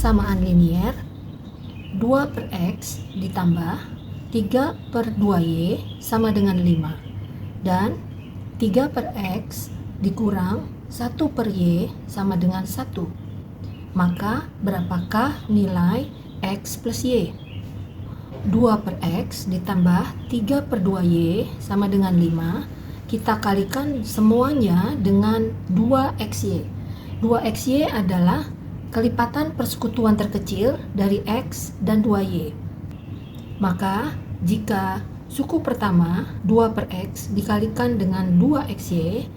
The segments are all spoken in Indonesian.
persamaan linier 2 per X ditambah 3 per 2Y sama dengan 5 dan 3 per X dikurang 1 per Y sama dengan 1. Maka berapakah nilai X plus Y? 2 per X ditambah 3 per 2Y sama dengan 5. Kita kalikan semuanya dengan 2XY. 2XY adalah kelipatan persekutuan terkecil dari X dan 2Y. Maka jika suku pertama 2 per X dikalikan dengan 2XY,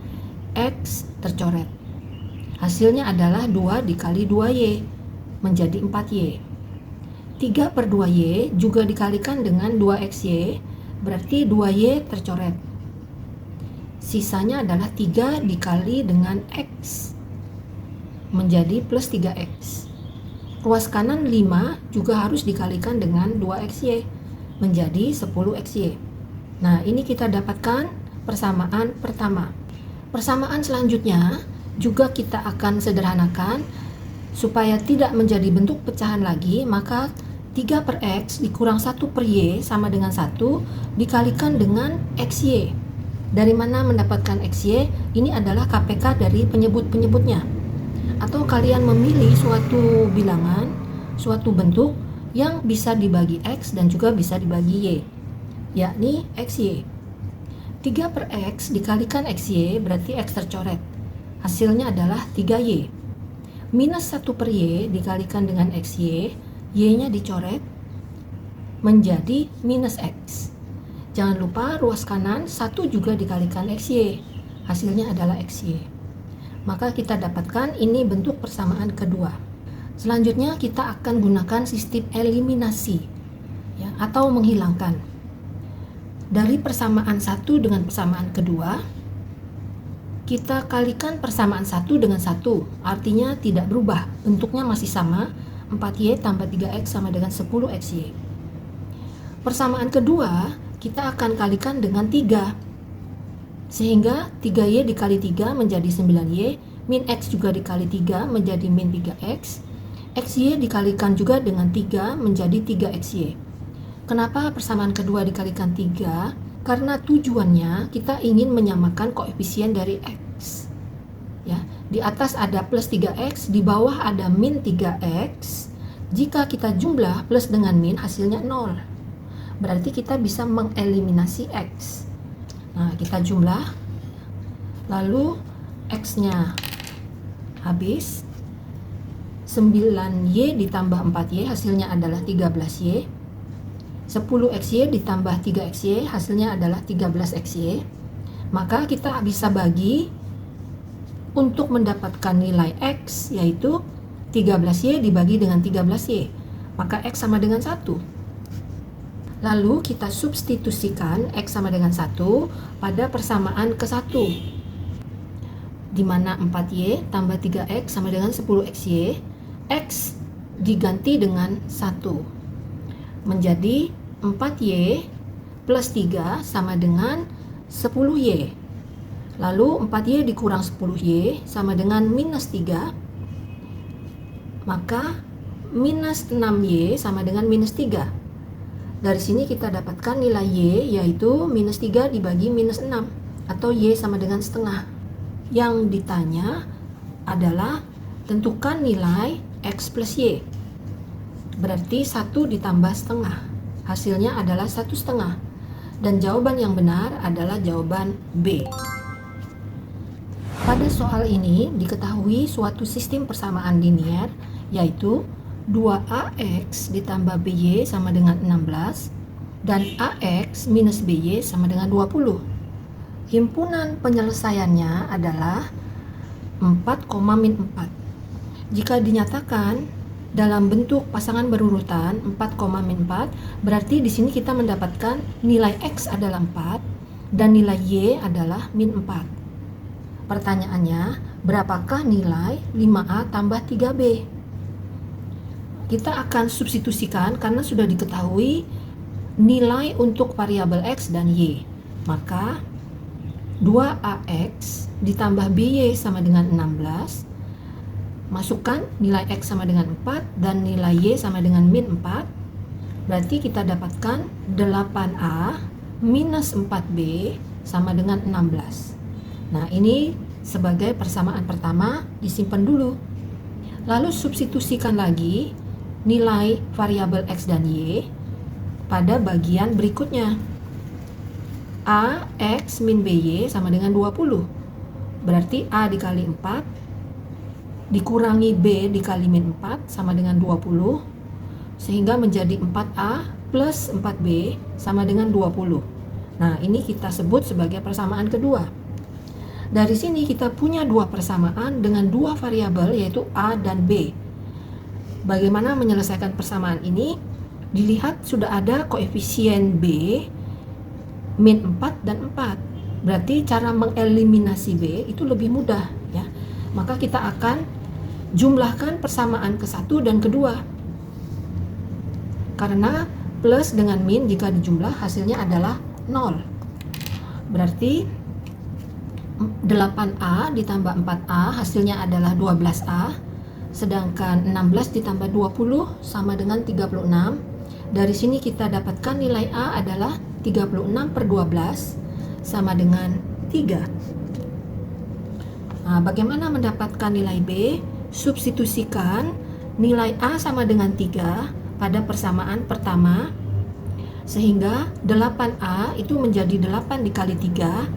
X tercoret. Hasilnya adalah 2 dikali 2Y menjadi 4Y. 3 per 2Y juga dikalikan dengan 2XY, berarti 2Y tercoret. Sisanya adalah 3 dikali dengan X menjadi plus 3X. Ruas kanan 5 juga harus dikalikan dengan 2XY menjadi 10XY. Nah, ini kita dapatkan persamaan pertama. Persamaan selanjutnya juga kita akan sederhanakan supaya tidak menjadi bentuk pecahan lagi, maka 3 per X dikurang 1 per Y sama dengan 1 dikalikan dengan XY. Dari mana mendapatkan XY? Ini adalah KPK dari penyebut-penyebutnya. Atau kalian memilih suatu bilangan, suatu bentuk yang bisa dibagi X dan juga bisa dibagi Y, yakni XY. 3 per X dikalikan XY berarti X tercoret. Hasilnya adalah 3Y. Minus 1 per Y dikalikan dengan XY, Y-nya dicoret menjadi minus X. Jangan lupa ruas kanan 1 juga dikalikan XY. Hasilnya adalah XY. Maka kita dapatkan ini bentuk persamaan kedua. Selanjutnya kita akan gunakan sistem eliminasi ya, atau menghilangkan. Dari persamaan 1 dengan persamaan kedua, kita kalikan persamaan 1 dengan 1, artinya tidak berubah, bentuknya masih sama, 4Y tambah 3X sama dengan 10XY. Persamaan kedua, kita akan kalikan dengan 3. Sehingga 3Y dikali 3 menjadi 9Y, min X juga dikali 3 menjadi min 3X, XY dikalikan juga dengan 3 menjadi 3XY. Kenapa persamaan kedua dikalikan 3? Karena tujuannya kita ingin menyamakan koefisien dari X. Ya, di atas ada plus 3X, di bawah ada min 3X. Jika kita jumlah plus dengan min, hasilnya 0. Berarti kita bisa mengeliminasi X. Nah, kita jumlah, lalu X-nya habis, 9Y ditambah 4Y hasilnya adalah 13Y, 10XY ditambah 3XY hasilnya adalah 13XY. Maka kita bisa bagi untuk mendapatkan nilai X, yaitu 13Y dibagi dengan 13Y, maka X sama dengan 1. Lalu kita substitusikan X sama dengan 1 pada persamaan ke-1, di mana 4Y tambah 3X sama dengan 10XY, X diganti dengan 1 menjadi 4Y plus 3 sama dengan 10Y. Lalu 4Y dikurang 10Y sama dengan minus 3, maka minus 6Y sama dengan minus 3. Dari sini kita dapatkan nilai Y, yaitu minus 3 dibagi minus 6, atau Y sama dengan setengah. Yang ditanya adalah tentukan nilai X plus Y. Berarti 1 ditambah setengah. Hasilnya adalah 1 setengah. Dan jawaban yang benar adalah jawaban B. Pada soal ini diketahui suatu sistem persamaan linier, yaitu 2AX ditambah BY sama dengan 16 dan AX minus BY sama dengan 20. Himpunan penyelesaiannya adalah 4, min 4. Jika dinyatakan dalam bentuk pasangan berurutan 4, min 4, berarti di sini kita mendapatkan nilai X adalah 4 dan nilai Y adalah min 4. Pertanyaannya, berapakah nilai 5A tambah 3B? Kita akan substitusikan karena sudah diketahui nilai untuk variabel X dan Y. Maka 2AX ditambah BY sama dengan 16 Masukkan nilai X sama dengan 4 dan nilai Y sama dengan min 4. Berarti kita dapatkan 8A minus 4B sama dengan 16. Nah, ini sebagai persamaan pertama disimpan dulu. Lalu substitusikan lagi nilai variabel X dan Y pada bagian berikutnya. A X min BY sama dengan 20. Berarti A dikali 4 dikurangi B dikali min 4 sama dengan 20, sehingga menjadi 4A plus 4B sama dengan 20. Nah, ini kita sebut sebagai persamaan kedua. Dari sini kita punya dua persamaan dengan dua variabel, yaitu A dan B. Bagaimana menyelesaikan persamaan ini? Dilihat sudah ada koefisien B min 4 dan 4. Berarti cara mengeliminasi B itu lebih mudah, ya. Maka kita akan jumlahkan persamaan ke-1 dan kedua. Karena plus dengan min jika dijumlah hasilnya adalah 0. Berarti 8A ditambah 4A hasilnya adalah 12A. Sedangkan 16 ditambah 20 sama dengan 36. Dari sini kita dapatkan nilai A adalah 36 per 12 sama dengan 3. Nah, bagaimana mendapatkan nilai B? Substitusikan nilai A sama dengan 3 pada persamaan pertama, sehingga 8A itu menjadi 8 dikali 3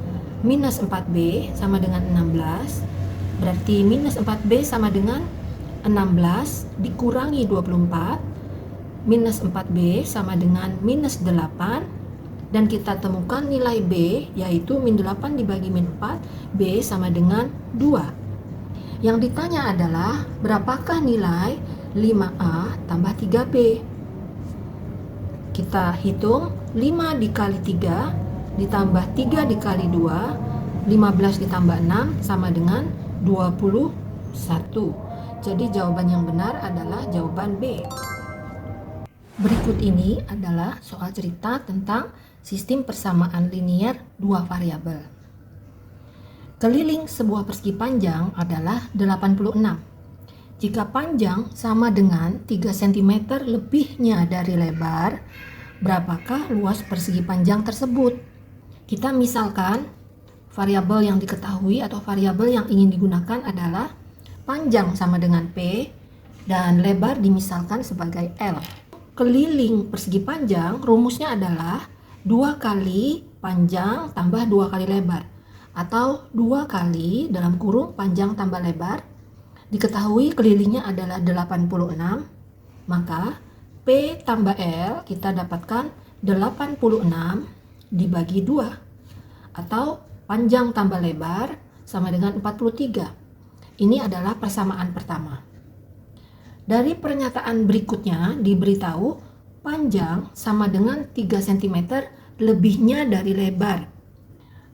minus 4B sama dengan 16. Berarti minus 4B sama dengan 16 dikurangi 24, minus 4B sama dengan minus 8. Dan kita temukan nilai B, yaitu min 8 dibagi min 4, B sama dengan 2. Yang ditanya adalah berapakah nilai 5A tambah 3B. Kita hitung 5 dikali 3 ditambah 3 dikali 2, 15 ditambah 6 sama dengan 21. Jadi jawaban yang benar adalah jawaban B. Berikut ini adalah soal cerita tentang sistem persamaan linier dua variabel. Keliling sebuah persegi panjang adalah 86. Jika panjang sama dengan 3 cm lebihnya dari lebar, berapakah luas persegi panjang tersebut? Kita misalkan variabel yang diketahui atau variabel yang ingin digunakan adalah panjang sama dengan P dan lebar dimisalkan sebagai L. Keliling persegi panjang rumusnya adalah 2 kali panjang tambah 2 kali lebar, atau 2 kali dalam kurung panjang tambah lebar. Diketahui kelilingnya adalah 86, maka P tambah L kita dapatkan 86 dibagi 2, atau panjang tambah lebar sama dengan 43. Ini adalah persamaan pertama. Dari pernyataan berikutnya diberitahu panjang sama dengan 3 cm lebihnya dari lebar.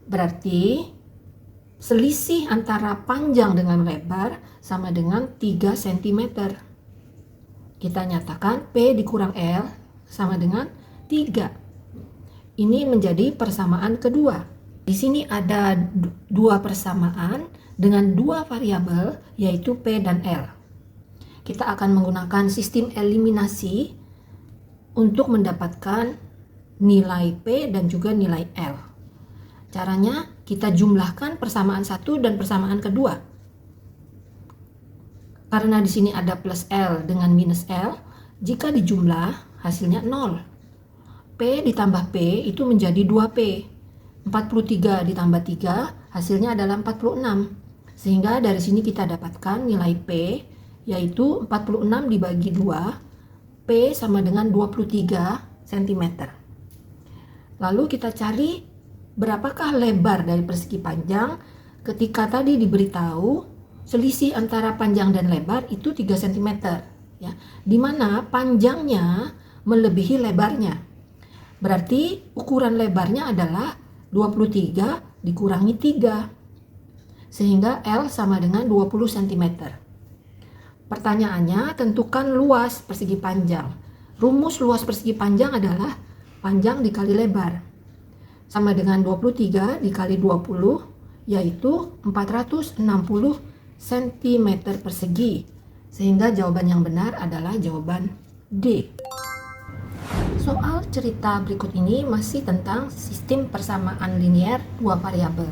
Berarti selisih antara panjang dengan lebar sama dengan 3 cm. Kita nyatakan P dikurang L sama dengan 3. Ini menjadi persamaan kedua. Di sini ada dua persamaan dengan dua variabel, yaitu P dan L. Kita akan menggunakan sistem eliminasi untuk mendapatkan nilai P dan juga nilai L. Caranya kita jumlahkan persamaan satu dan persamaan kedua. Karena di sini ada plus L dengan minus L, jika dijumlah hasilnya 0. P ditambah P itu menjadi 2P. 43 ditambah 3 hasilnya adalah 46. Sehingga dari sini kita dapatkan nilai P, yaitu 46 dibagi 2, P sama dengan 23 cm. Lalu kita cari berapakah lebar dari persegi panjang ketika tadi diberitahu selisih antara panjang dan lebar itu 3 cm, ya. Di mana panjangnya melebihi lebarnya. Berarti ukuran lebarnya adalah 23 dikurangi 3. Sehingga L sama dengan 20 cm. Pertanyaannya, tentukan luas persegi panjang. Rumus luas persegi panjang adalah panjang dikali lebar. Sama dengan 23 dikali 20, yaitu 460 cm persegi. Sehingga jawaban yang benar adalah jawaban D. Soal cerita berikut ini masih tentang sistem persamaan linier dua variabel.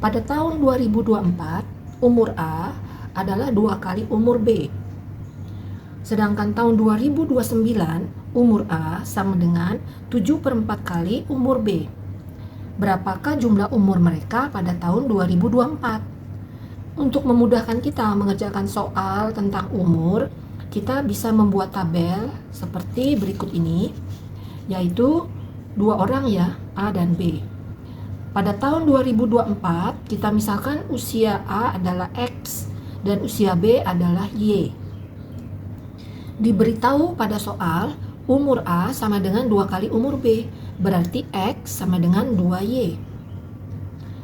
Pada tahun 2024, umur A adalah 2 kali umur B. Sedangkan tahun 2029, umur A sama dengan 7/4 kali umur B. Berapakah jumlah umur mereka pada tahun 2024? Untuk memudahkan kita mengerjakan soal tentang umur, kita bisa membuat tabel seperti berikut ini, yaitu dua orang ya, A dan B. Pada tahun 2024, kita misalkan usia A adalah X dan usia B adalah Y. Diberitahu pada soal, umur A sama dengan 2 kali umur B, berarti X sama dengan 2Y.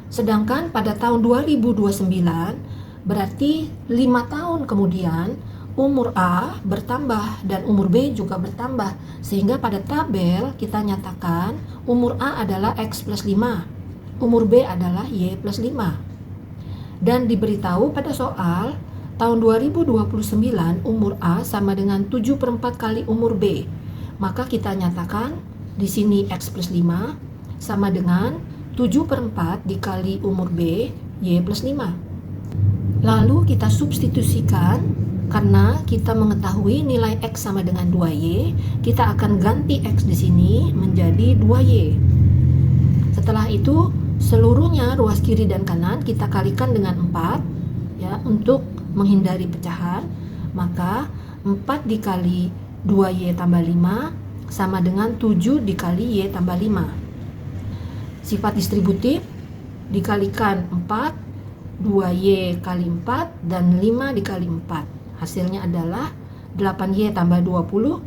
Sedangkan pada tahun 2029, berarti 5 tahun kemudian, umur A bertambah dan umur B juga bertambah. Sehingga pada tabel kita nyatakan umur A adalah X plus 5, umur B adalah Y plus 5. Dan diberitahu pada soal, tahun 2029 umur A sama dengan 7/4 kali umur B. Maka kita nyatakan di sini X plus 5 sama dengan 7/4 dikali umur B, Y plus 5. Lalu kita substitusikan, karena kita mengetahui nilai X sama dengan 2Y, kita akan ganti X di sini menjadi 2Y. Setelah itu, seluruhnya ruas kiri dan kanan kita kalikan dengan 4 ya, untuk menghindari pecahan. Maka 4 dikali 2Y tambah 5 sama dengan 7 dikali Y tambah 5. Sifat distributif dikalikan 4, 2Y kali 4 dan 5 dikali 4. Hasilnya adalah 8Y tambah 20,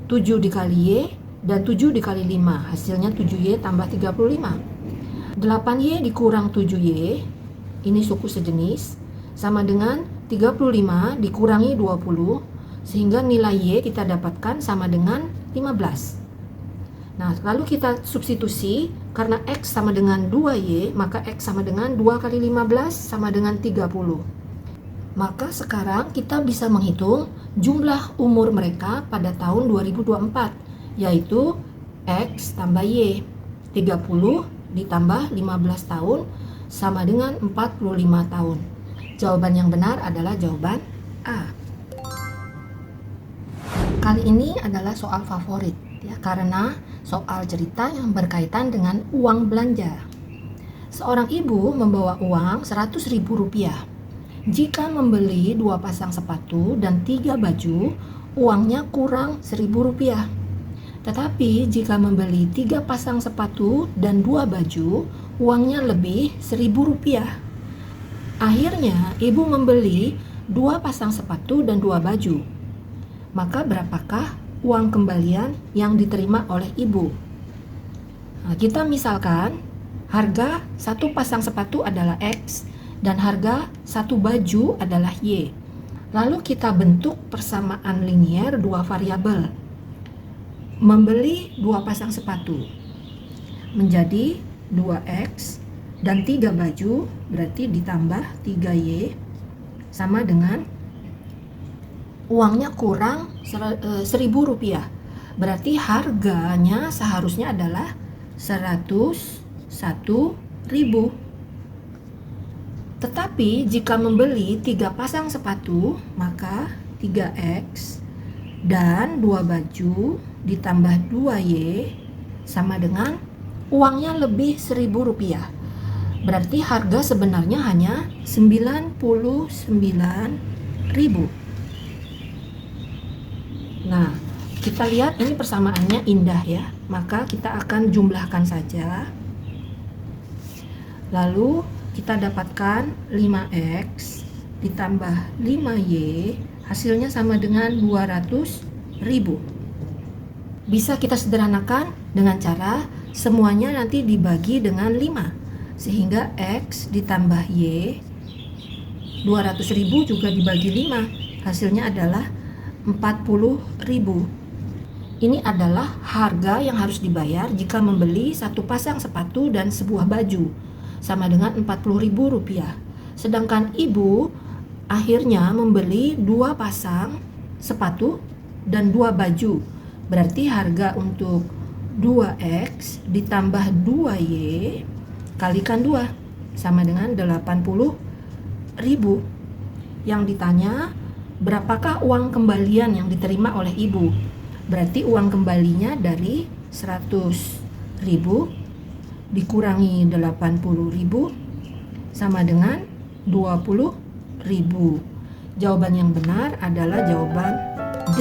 7 dikali Y dan 7 dikali 5. Hasilnya 7Y tambah 35. 8Y dikurang 7Y, ini suku sejenis, sama dengan 35 dikurangi 20, sehingga nilai Y kita dapatkan sama dengan 15. Nah, lalu kita substitusi, karena X sama dengan 2Y, maka X sama dengan 2 kali 15 sama dengan 30. Maka sekarang kita bisa menghitung jumlah umur mereka pada tahun 2024, yaitu X tambah Y. 30 ditambah 15 tahun sama dengan 45 tahun. Jawaban yang benar adalah jawaban A. Kali ini adalah soal favorit ya, karena soal cerita yang berkaitan dengan uang belanja. Seorang ibu membawa uang Rp100.000. Jika membeli 2 pasang sepatu dan 3 baju, uangnya kurang Rp1.000. Tetapi jika membeli 3 pasang sepatu dan 2 baju, uangnya lebih Rp1.000. Akhirnya ibu membeli 2 pasang sepatu dan 2 baju. Maka berapakah uang kembalian yang diterima oleh ibu? Nah, kita misalkan harga 1 pasang sepatu adalah X dan harga 1 baju adalah Y. Lalu kita bentuk persamaan linier 2 variabel. Membeli 2 pasang sepatu menjadi 2X dan 3 baju, berarti ditambah 3Y sama dengan uangnya kurang Rp1.000. Berarti harganya seharusnya adalah Rp101.000. Tetapi jika membeli 3 pasang sepatu, maka 3X dan 2 baju ditambah 2Y sama dengan uangnya lebih Rp1.000. Berarti harga sebenarnya hanya Rp99.000. Nah, kita lihat ini persamaannya indah ya. Maka kita akan jumlahkan saja. Lalu kita dapatkan 5X ditambah 5Y, hasilnya sama dengan 200.000. Bisa kita sederhanakan dengan cara semuanya nanti dibagi dengan 5. Sehingga X ditambah Y, 200.000 juga dibagi 5, hasilnya adalah 40.000. Ini adalah harga yang harus dibayar jika membeli 1 pasang sepatu dan sebuah baju, sama dengan Rp40.000. Sedangkan ibu akhirnya membeli 2 pasang sepatu dan 2 baju. Berarti harga untuk 2X ditambah 2Y kalikan 2 sama dengan 80.000. Yang ditanya, berapakah uang kembalian yang diterima oleh ibu? Berarti uang kembalinya dari 100.000 dikurangi 80.000 sama dengan 20.000. Jawaban yang benar adalah jawaban D.